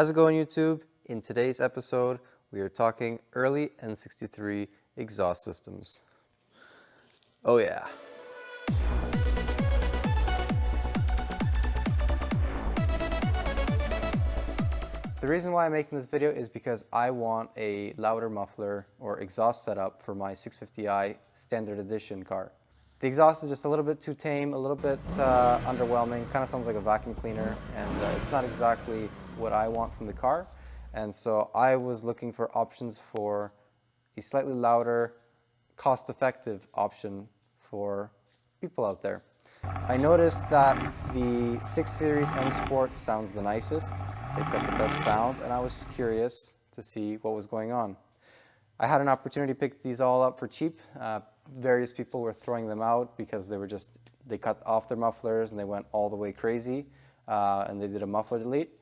How's it going, YouTube? In today's episode, we are talking early N63 exhaust systems. Oh yeah. The reason why I'm making this video is because I want a louder muffler or exhaust setup for my 650i standard edition car. The exhaust is just a little bit too tame, a little bit underwhelming, kind of sounds like a vacuum cleaner, and it's not exactly what I want from the car. And so I was looking for options for a slightly louder, cost-effective option for people out there. I noticed that the 6 Series M Sport sounds the nicest. It's got the best sound, and I was curious to see what was going on. I had an opportunity to pick these all up for cheap. Various people were throwing them out because they cut off their mufflers and they went all the way crazy, and they did a muffler delete.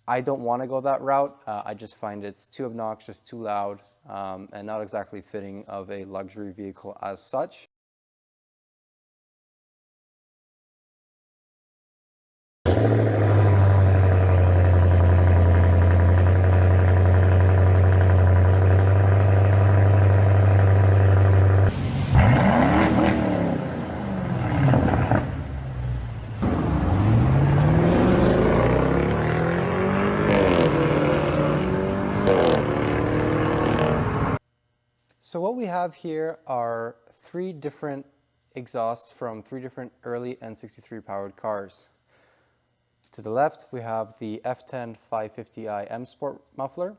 I don't want to go that route. I just find it's too obnoxious, too loud, and not exactly fitting of a luxury vehicle as such. So what we have here are 3 different exhausts from 3 different early N63 powered cars. To the left, we have the F10 550i M Sport muffler.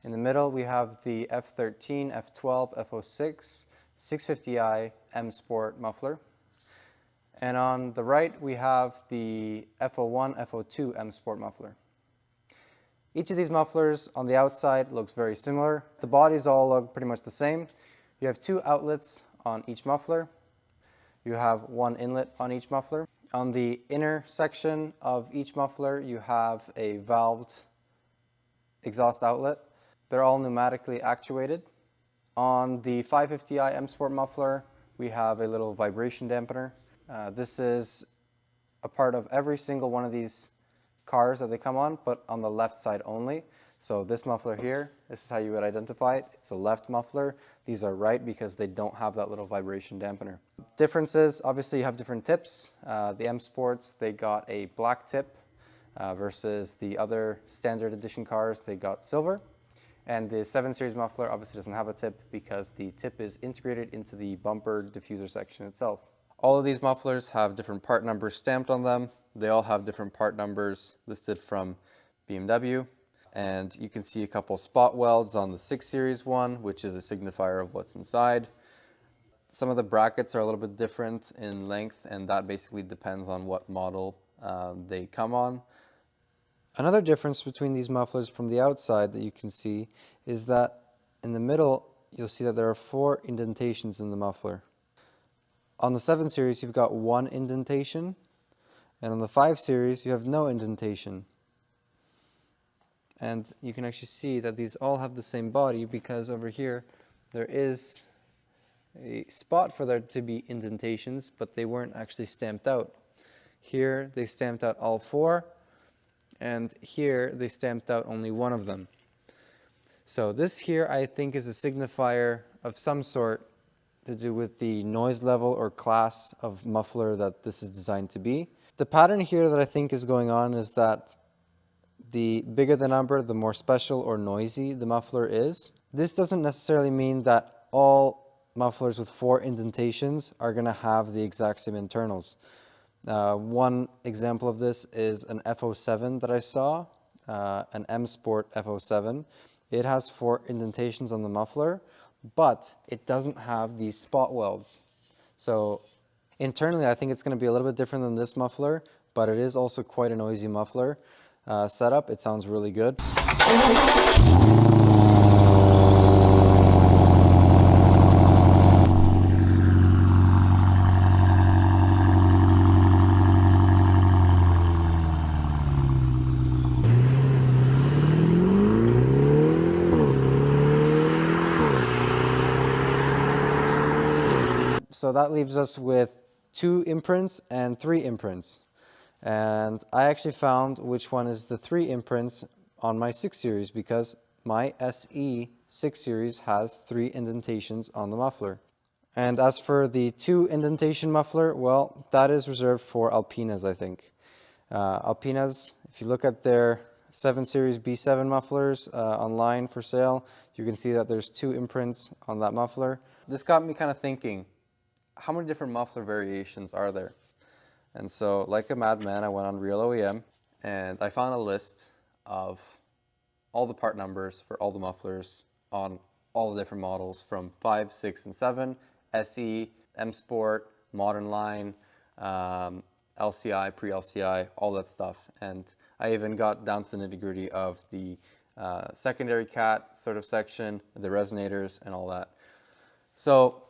In the middle, we have the F13, F12, F06 650i M Sport muffler. And on the right, we have the F01, F02 M Sport muffler. Each of these mufflers on the outside looks very similar. The bodies all look pretty much the same. You have 2 outlets on each muffler. You have 1 inlet on each muffler. On the inner section of each muffler, you have a valved exhaust outlet. They're all pneumatically actuated. On the 550i M Sport muffler, we have a little vibration dampener. This is a part of every single one of these cars that they come on, but on the left side only. So this muffler here, this is how you would identify it. It's a left muffler. These are right because they don't have that little vibration dampener. Differences, obviously you have different tips. The M Sports, they got a black tip versus the other standard edition cars, they got silver. And the 7 Series muffler obviously doesn't have a tip because the tip is integrated into the bumper diffuser section itself. All of these mufflers have different part numbers stamped on them. They all have different part numbers listed from BMW. And you can see a couple spot welds on the 6 Series one, which is a signifier of what's inside. Some of the brackets are a little bit different in length, and that basically depends on what model they come on. Another difference between these mufflers from the outside that you can see is that in the middle, you'll see that there are 4 indentations in the muffler. On the 7 Series, you've got 1 indentation, and on the 5 Series, you have no indentation. And you can actually see that these all have the same body because over here, there is a spot for there to be indentations, but they weren't actually stamped out. Here, they stamped out all 4, and here, they stamped out only 1 of them. So this here, I think, is a signifier of some sort to do with the noise level or class of muffler that this is designed to be. The pattern here that I think is going on is that the bigger the number, the more special or noisy the muffler is. This doesn't necessarily mean that all mufflers with 4 indentations are going to have the exact same internals. One example of this is an F07 that I saw, an M Sport F07. It has 4 indentations on the muffler, but it doesn't have these spot welds. So internally, I think it's going to be a little bit different than this muffler, but it is also quite a noisy muffler setup. It sounds really good. So that leaves us with 2 imprints and 3 imprints. And I actually found which one is the 3 imprints on my 6 Series because my SE 6 Series has 3 indentations on the muffler. And as for the 2 indentation muffler, well, that is reserved for Alpinas, I think. Alpinas, if you look at their 7 Series B7 mufflers online for sale, you can see that there's 2 imprints on that muffler. This got me kind of thinking, how many different muffler variations are there? And so, like a madman, I went on Real OEM and I found a list of all the part numbers for all the mufflers on all the different models from 5, 6, and 7, SE, M Sport, Modern Line, LCI, pre-LCI, all that stuff. And I even got down to the nitty-gritty of the secondary cat sort of section, the resonators, and all that. So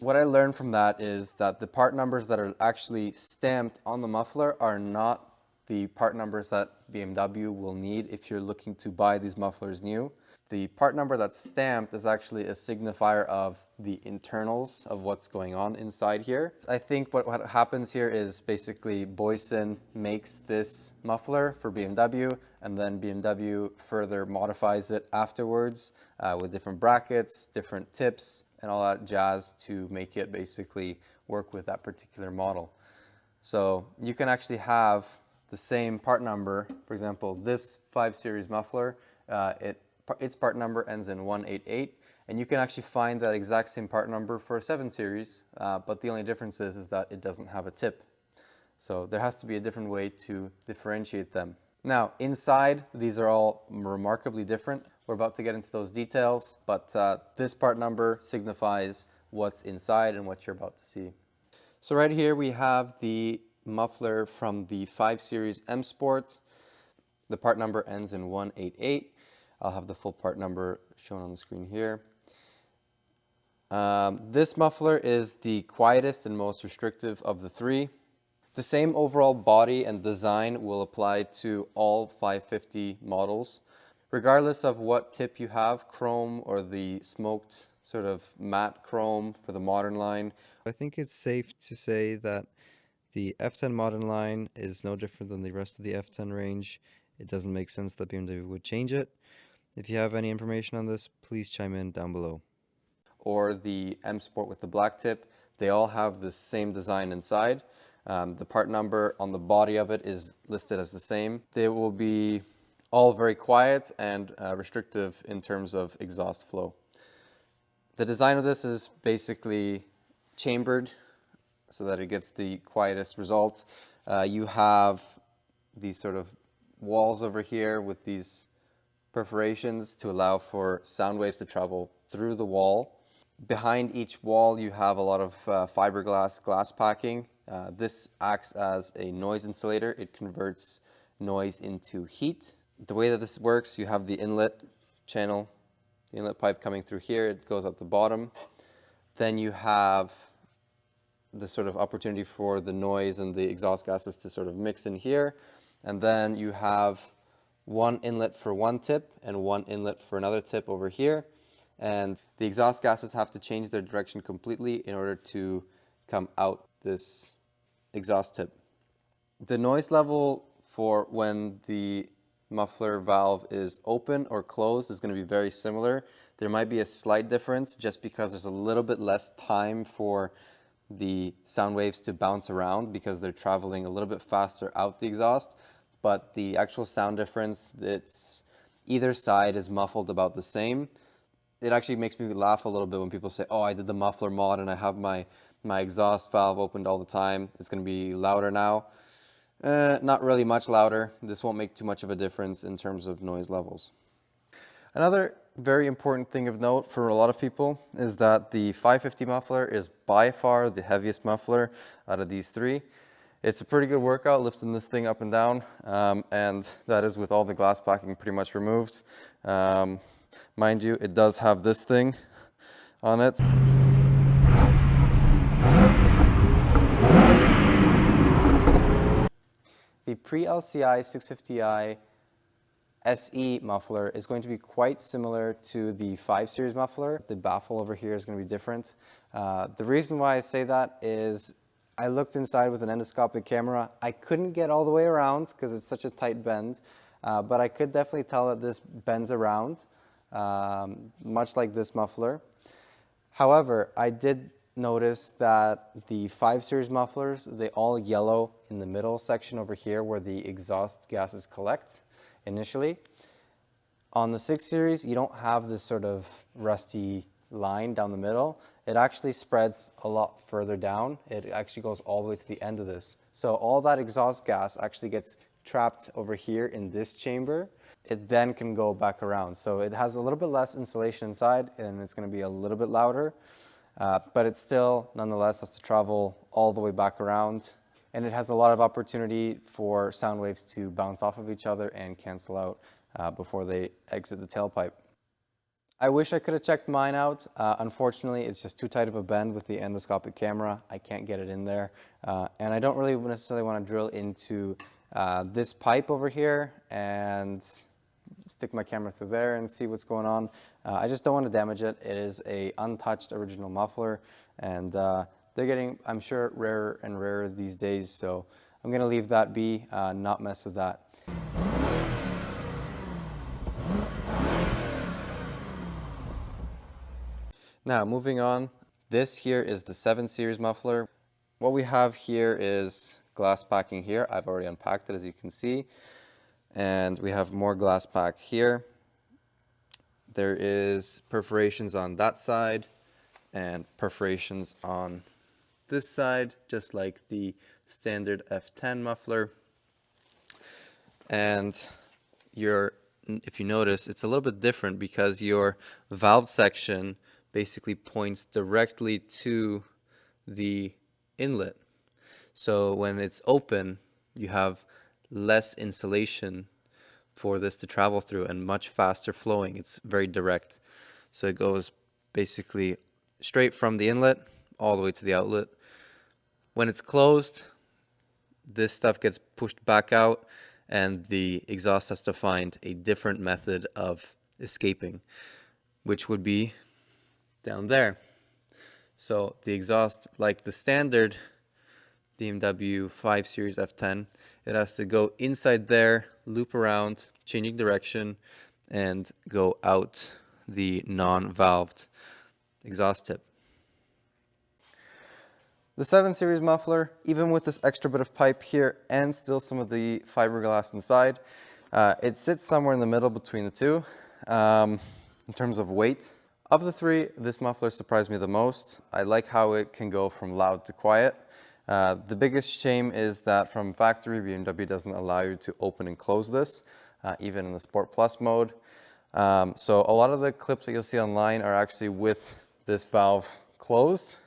what I learned from that is that the part numbers that are actually stamped on the muffler are not the part numbers that BMW will need if you're looking to buy these mufflers new. The part number that's stamped is actually a signifier of the internals of what's going on inside here. I think what happens here is basically Boyson makes this muffler for BMW, and then BMW further modifies it afterwards with different brackets, different tips, and all that jazz to make it basically work with that particular model. So you can actually have the same part number. For example, this 5 Series muffler, its part number ends in 188, and you can actually find that exact same part number for a 7 Series, but the only difference is that it doesn't have a tip. So there has to be a different way to differentiate them. Now, inside, these are all remarkably different. We're about to get into those details, but this part number signifies what's inside and what you're about to see. So right here we have the muffler from the 5 Series M Sport. The part number ends in 188. I'll have the full part number shown on the screen here. This muffler is the quietest and most restrictive of the 3. The same overall body and design will apply to all 550 models. Regardless of what tip you have, chrome or the smoked sort of matte chrome for the Modern Line. I think it's safe to say that the F10 Modern Line is no different than the rest of the F10 range. It doesn't make sense that BMW would change it. If you have any information on this, please chime in down below. Or the M Sport with the black tip, they all have the same design inside. The part number on the body of it is listed as the same. They will be all very quiet and restrictive in terms of exhaust flow. The design of this is basically chambered so that it gets the quietest result. You have these sort of walls over here with these perforations to allow for sound waves to travel through the wall. Behind each wall you have a lot of fiberglass glass packing. This acts as a noise insulator. It converts noise into heat. The way that this works, you have the inlet channel, the inlet pipe coming through here. It goes at the bottom. Then you have the sort of opportunity for the noise and the exhaust gases to sort of mix in here. And then you have one inlet for one tip and one inlet for another tip over here. And the exhaust gases have to change their direction completely in order to come out this exhaust tip. The noise level for when the muffler valve is open or closed is going to be very similar. There might be a slight difference just because there's a little bit less time for the sound waves to bounce around because they're traveling a little bit faster out the exhaust. But the actual sound difference, it's either side is muffled about the same. It actually makes me laugh a little bit when people say, oh, I did the muffler mod and I have my exhaust valve opened all the time. It's going to be louder now. Not really much louder. This won't make too much of a difference in terms of noise levels. Another very important thing of note for a lot of people is that the 550 muffler is by far the heaviest muffler out of these 3. It's a pretty good workout lifting this thing up and down, and that is with all the glass packing pretty much removed. Mind you, it does have this thing on it. The pre-LCI 650i SE muffler is going to be quite similar to the 5 Series muffler. The baffle over here is going to be different. The reason why I say that is I looked inside with an endoscopic camera. I couldn't get all the way around because it's such a tight bend. but I could definitely tell that this bends around, much like this muffler. However, I did notice that the 5 Series mufflers, they all yellow in the middle section over here where the exhaust gases collect initially. On the 6 Series, you don't have this sort of rusty line down the middle. It actually spreads a lot further down. It actually goes all the way to the end of this. So all that exhaust gas actually gets trapped over here in this chamber. It then can go back around. So it has a little bit less insulation inside and it's going to be a little bit louder, but it still nonetheless has to travel all the way back around. And it has a lot of opportunity for sound waves to bounce off of each other and cancel out before they exit the tailpipe. I wish I could have checked mine out. Unfortunately, it's just too tight of a bend with the endoscopic camera. I can't get it in there. And I don't really necessarily want to drill into this pipe over here and stick my camera through there and see what's going on. I just don't want to damage it. It is a untouched original muffler, and they're getting, I'm sure, rarer and rarer these days. So I'm going to leave that be, not mess with that. Now, moving on, this here is the 7 Series muffler. What we have here is glass packing here. I've already unpacked it, as you can see. And we have more glass pack here. There is perforations on that side and perforations on this side, just like the standard F10 muffler. And if you notice, it's a little bit different because your valve section basically points directly to the inlet. So when it's open, you have less insulation for this to travel through and much faster flowing. It's very direct. So it goes basically straight from the inlet all the way to the outlet. When it's closed, this stuff gets pushed back out and the exhaust has to find a different method of escaping, which would be down there. So the exhaust, like the standard BMW 5 Series F10, it has to go inside there, loop around, changing direction, and go out the non-valved exhaust tip. The 7 Series muffler, even with this extra bit of pipe here and still some of the fiberglass inside, it sits somewhere in the middle between the two in terms of weight. Of the three, this muffler surprised me the most. I like how it can go from loud to quiet. The biggest shame is that from factory, BMW doesn't allow you to open and close this, even in the Sport Plus mode. So a lot of the clips that you'll see online are actually with this valve closed,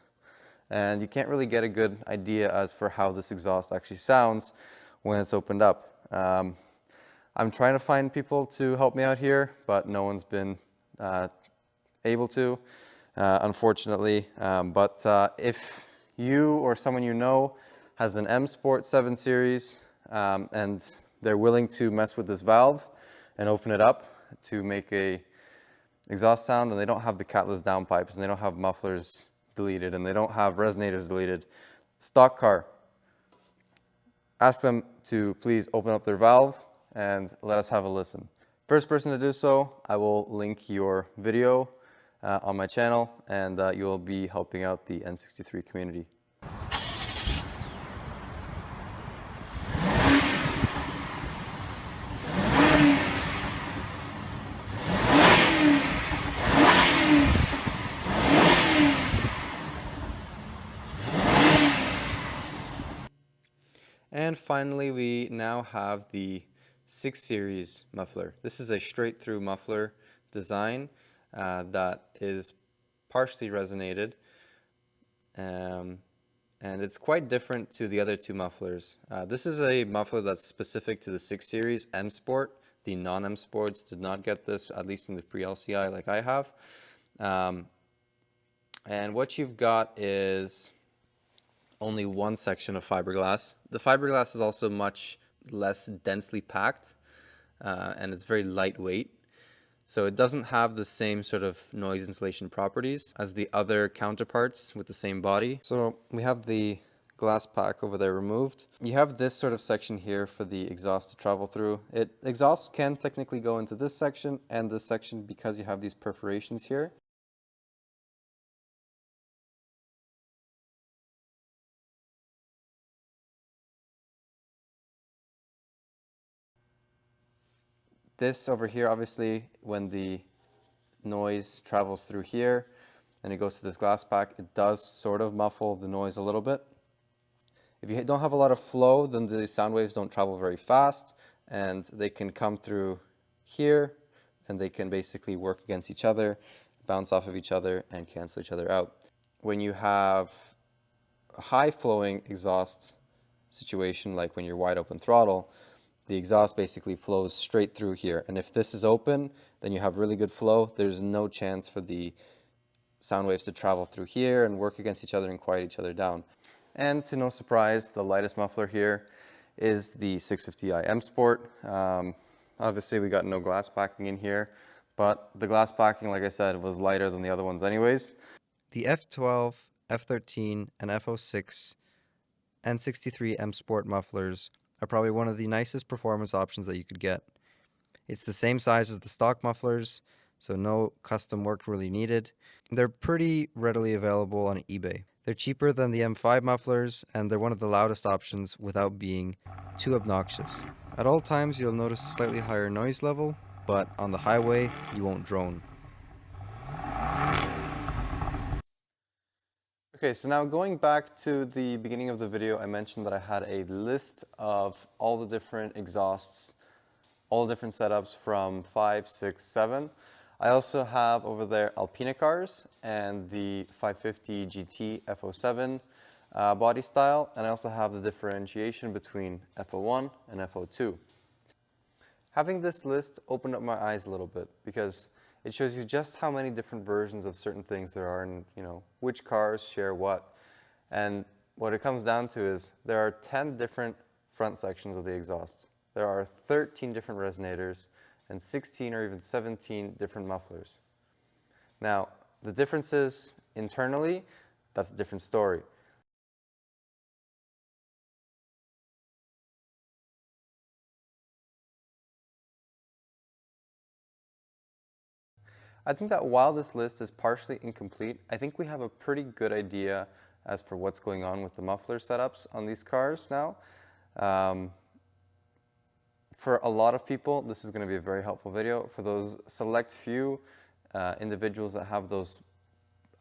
and you can't really get a good idea as for how this exhaust actually sounds when it's opened up. I'm trying to find people to help me out here, but no one's been able to, unfortunately. But if you or someone you know has an M Sport 7 Series and they're willing to mess with this valve and open it up to make a exhaust sound, and they don't have the catless downpipes and they don't have mufflers deleted and they don't have resonators deleted, stock car, ask them to please open up their valve and let us have a listen. First person to do so, I will link your video on my channel, and you'll be helping out the N63 community. And finally, we now have the 6 Series muffler. This is a straight through muffler design that is partially resonated, and it's quite different to the other two mufflers. This is a muffler that's specific to the 6 Series M Sport. The non-M Sports did not get this, at least in the pre-LCI like I have. And what you've got is only one section of fiberglass. The fiberglass is also much less densely packed, and it's very lightweight. So it doesn't have the same sort of noise insulation properties as the other counterparts with the same body. So we have the glass pack over there removed. You have this sort of section here for the exhaust to travel through. Exhaust can technically go into this section and this section because you have these perforations here. This over here, obviously, when the noise travels through here and it goes to this glass pack, it does sort of muffle the noise a little bit. If you don't have a lot of flow, then the sound waves don't travel very fast and they can come through here and they can basically work against each other, bounce off of each other and cancel each other out. When you have a high flowing exhaust situation, like when you're wide open throttle, the exhaust basically flows straight through here. And if this is open, then you have really good flow. There's no chance for the sound waves to travel through here and work against each other and quiet each other down. And to no surprise, the lightest muffler here is the 650i M Sport. Obviously we got no glass packing in here, but the glass packing, like I said, was lighter than the other ones anyways. The F12, F13, and F06 N63 M Sport mufflers are probably one of the nicest performance options that you could get. It's the same size as the stock mufflers, so no custom work really needed. They're pretty readily available on eBay. They're cheaper than the M5 mufflers, and they're one of the loudest options without being too obnoxious. At all times, you'll notice a slightly higher noise level, but on the highway, you won't drone. Okay, so now going back to the beginning of the video, I mentioned that I had a list of all the different exhausts, all the different setups from 5, 6, 7. I also have over there Alpina cars and the 550 GT F07 body style, and I also have the differentiation between F01 and F02. Having this list opened up my eyes a little bit because it shows you just how many different versions of certain things there are and, which cars share what. And what it comes down to is there are 10 different front sections of the exhaust. There are 13 different resonators and 16 or even 17 different mufflers. Now, the differences internally, that's a different story. I think that while this list is partially incomplete, I think we have a pretty good idea as for what's going on with the muffler setups on these cars now. For a lot of people, this is going to be a very helpful video. For those select few individuals that have those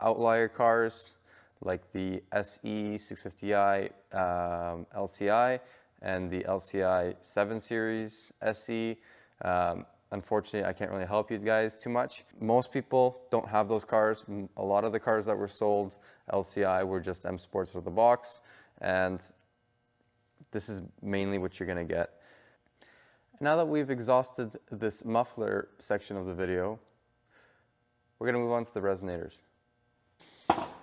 outlier cars, like the SE 650i LCI and the LCI 7 Series SE, unfortunately, I can't really help you guys too much. Most people don't have those cars. A lot of the cars that were sold LCI were just M Sports out of the box, and this is mainly what you're going to get. Now that we've exhausted this muffler section of the video, we're going to move on to the resonators.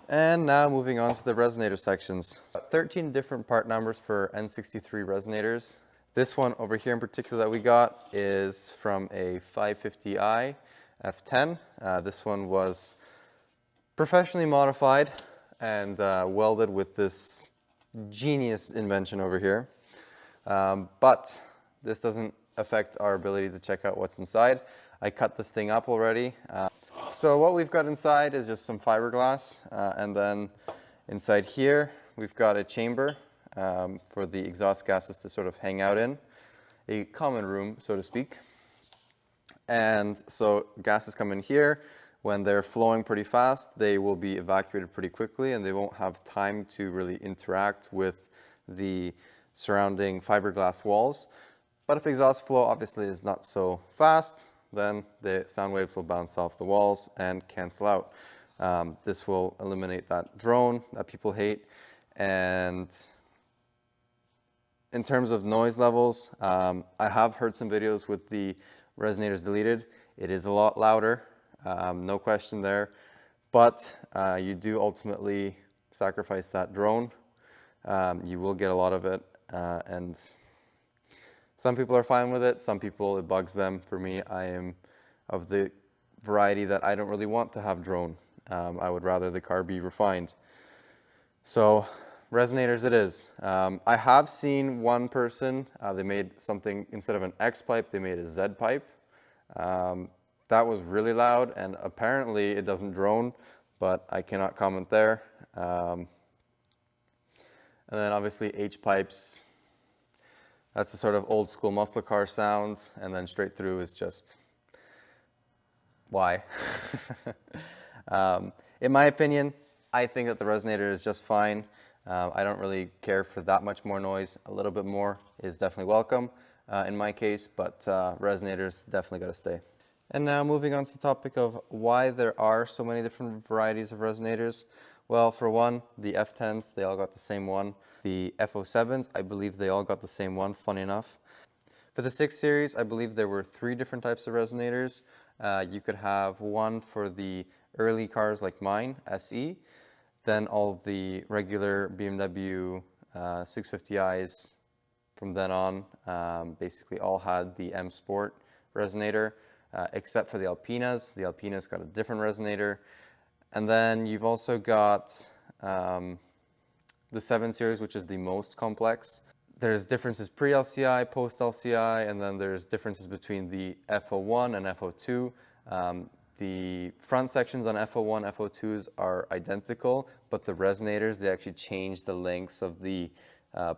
And now moving on to the resonator sections. 13 different part numbers for N63 resonators. This one over here in particular that we got is from a 550i F10. This one was professionally modified and welded with this genius invention over here. But this doesn't affect our ability to check out what's inside. I cut this thing up already. So what we've got inside is just some fiberglass, and then inside here we've got a chamber for the exhaust gases to sort of hang out in, a common room, so to speak. And so gases come in here. When they're flowing pretty fast, they will be evacuated pretty quickly and they won't have time to really interact with the surrounding fiberglass walls. But if exhaust flow obviously is not so fast, then the sound waves will bounce off the walls and cancel out. This will eliminate that drone that people hate. And in terms of noise levels, I have heard some videos with the resonators deleted. It is a lot louder, no question there. But you do ultimately sacrifice that drone. You will get a lot of it, and some people are fine with it, some people it bugs them. For me, I am of the variety that I don't really want to have drone. I would rather the car be refined. So Resonators it is. I have seen one person, they made something, instead of an X pipe, they made a Z pipe. That was really loud, and apparently it doesn't drone, but I cannot comment there. And then obviously H pipes, that's the sort of old school muscle car sound, and then straight through is just, why? In my opinion, I think that the resonator is just fine. I don't really care for that much more noise. A little bit more is definitely welcome in my case, but resonators definitely got to stay. And now moving on to the topic of why there are so many different varieties of resonators. Well, for one, the F10s, they all got the same one. The F07s, I believe they all got the same one, funny enough. For the 6 Series, I believe there were 3 different types of resonators. You could have one for the early cars like mine, SE, then all the regular BMW 650i's from then on basically all had the M Sport resonator, except for the Alpinas. The Alpinas got a different resonator. And then you've also got the 7 Series, which is the most complex. There's differences pre-LCI, post-LCI, and then there's differences between the F01 and F02. The front sections on F01, F02s are identical, but the resonators, they actually change the lengths of the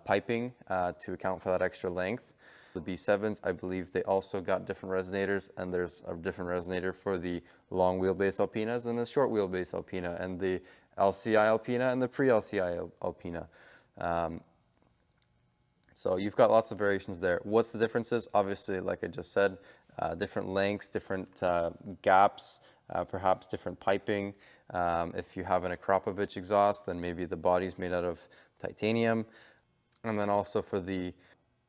piping to account for that extra length. The B7s, I believe they also got different resonators, and there's a different resonator for the long wheelbase Alpinas and the short wheelbase Alpina, and the LCI Alpina and the pre-LCI Alpina. So you've got lots of variations there. What's the differences? Obviously, like I just said, different lengths, different gaps, perhaps different piping. If you have an Akrapovic exhaust, then maybe the body's made out of titanium. And then also for the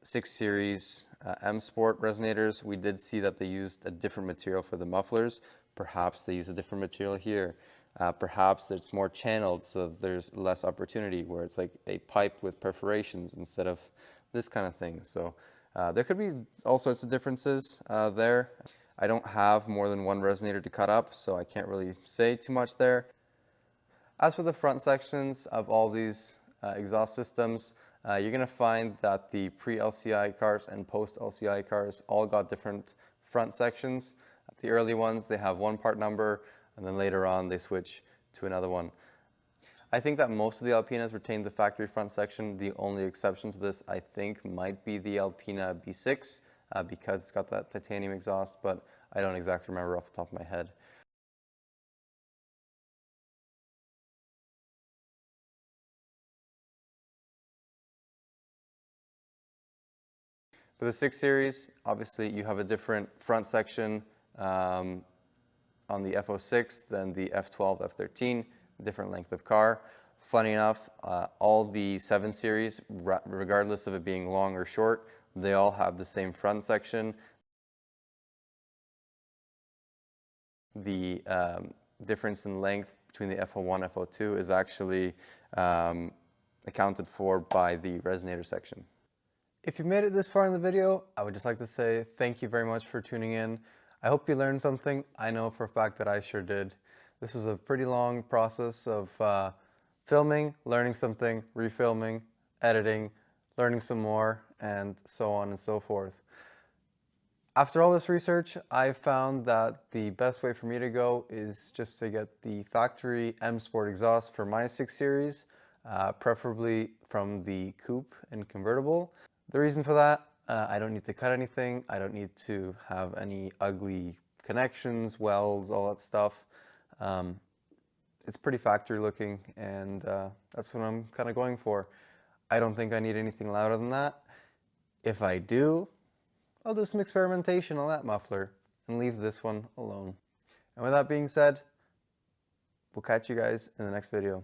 6 Series M Sport resonators, we did see that they used a different material for the mufflers. Perhaps they use a different material here. Perhaps it's more channeled, so there's less opportunity, where it's like a pipe with perforations instead of this kind of thing. So there could be all sorts of differences there. I don't have more than one resonator to cut up, so I can't really say too much there. As for the front sections of all these exhaust systems, you're going to find that the pre-LCI cars and post-LCI cars all got different front sections. The early ones, they have one part number, and then later on they switch to another one. I think that most of the Alpinas retained the factory front section. The only exception to this, I think, might be the Alpina B6 because it's got that titanium exhaust, but I don't exactly remember off the top of my head. For the 6 Series, obviously you have a different front section on the F06 than the F12, F13, different length of car. Funny enough, all the 7 Series, regardless of it being long or short, they all have the same front section. The difference in length between the F01 and F02 is actually accounted for by the resonator section. If you made it this far in the video, I would just like to say thank you very much for tuning in. I hope you learned something. I know for a fact that I sure did. This was a pretty long process of filming, learning something, refilming, editing, learning some more, and so on and so forth. After all this research, I found that the best way for me to go is just to get the factory M Sport exhaust for my 6 Series, preferably from the coupe and convertible. The reason for that, I don't need to cut anything. I don't need to have any ugly connections, welds, all that stuff. It's pretty factory looking, and that's what I'm kind of going for. I don't think I need anything louder than that. If I do, I'll do some experimentation on that muffler and leave this one alone. And with that being said, we'll catch you guys in the next video.